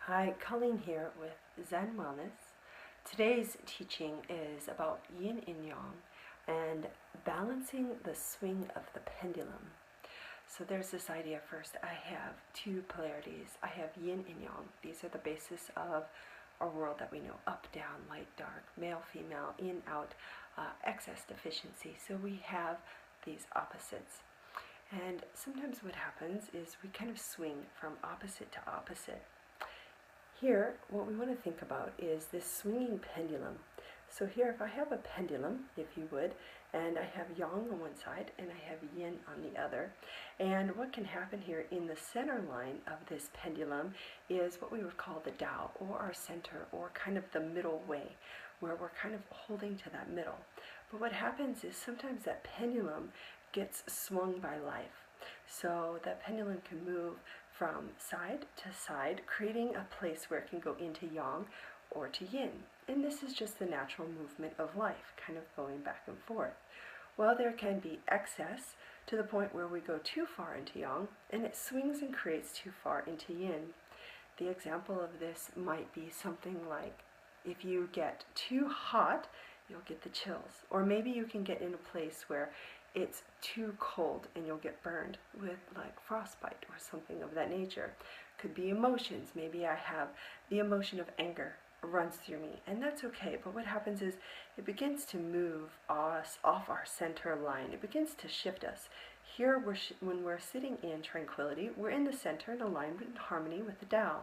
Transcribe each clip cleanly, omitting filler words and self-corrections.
Hi, Colleen here with Zen Wellness. Today's teaching is about yin and yang and balancing the swing of the pendulum. So there's this idea first. I have two polarities. I have yin and yang. These are the basis of our world that we know: up, down, light, dark, male, female, in, out, excess, deficiency. So we have these opposites. And sometimes what happens is we kind of swing from opposite to opposite. Here, what we want to think about is this swinging pendulum. So here, if I have a pendulum, if you would, and I have yang on one side and I have yin on the other, and what can happen here in the center line of this pendulum is what we would call the Tao, or our center, or kind of the middle way, where we're kind of holding to that middle. But what happens is sometimes that pendulum gets swung by life. So that pendulum can move from side to side, creating a place where it can go into yang or to yin. And this is just the natural movement of life, kind of going back and forth. Well, there can be excess to the point where we go too far into yang, and it swings and creates too far into yin. The example of this might be something like, if you get too hot, you'll get the chills. Or maybe you can get in a place where it's too cold and you'll get burned with like frostbite or something of that nature. Could be emotions. Maybe I have the emotion of anger runs through me, and that's okay. But what happens is it begins to move us off our center line. It begins to shift us. Here, when we're sitting in tranquility, we're in the center in alignment and harmony with the Tao.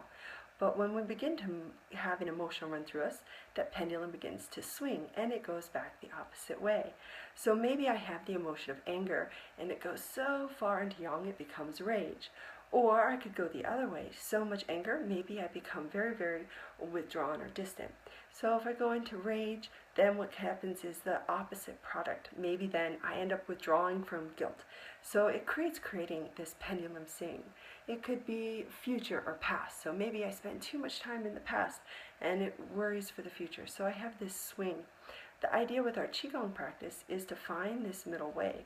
But when we begin to have an emotion run through us, that pendulum begins to swing and it goes back the opposite way. So maybe I have the emotion of anger and it goes so far into yang it becomes rage. Or I could go the other way. So much anger, maybe I become very, very withdrawn or distant. So if I go into rage, then what happens is the opposite product. Maybe then I end up withdrawing from guilt. So it creating this pendulum swing. It could be future or past. So maybe I spent too much time in the past and it worries for the future. So I have this swing. The idea with our Qigong practice is to find this middle way.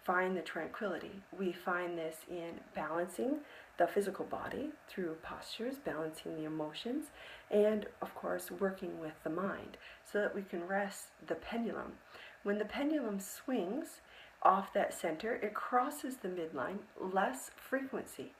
Find the tranquility. We find this in balancing the physical body through postures, balancing the emotions, and of course working with the mind so that we can rest the pendulum. When the pendulum swings off that center, it crosses the midline less frequently.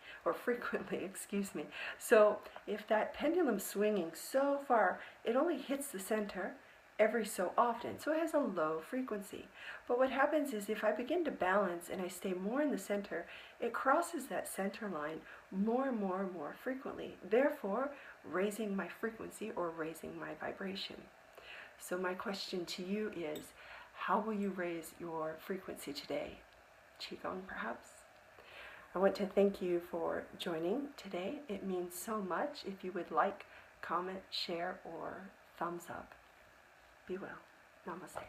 Excuse me. So if that pendulum swinging so far, it only hits the center every so often, so it has a low frequency. But what happens is if I begin to balance and I stay more in the center, it crosses that center line more and more and more frequently, therefore raising my frequency or raising my vibration. So my question to you is, how will you raise your frequency today? Qigong, perhaps? I want to thank you for joining today. It means so much. If you would like, comment, share, or thumbs up. Be well. Namaste.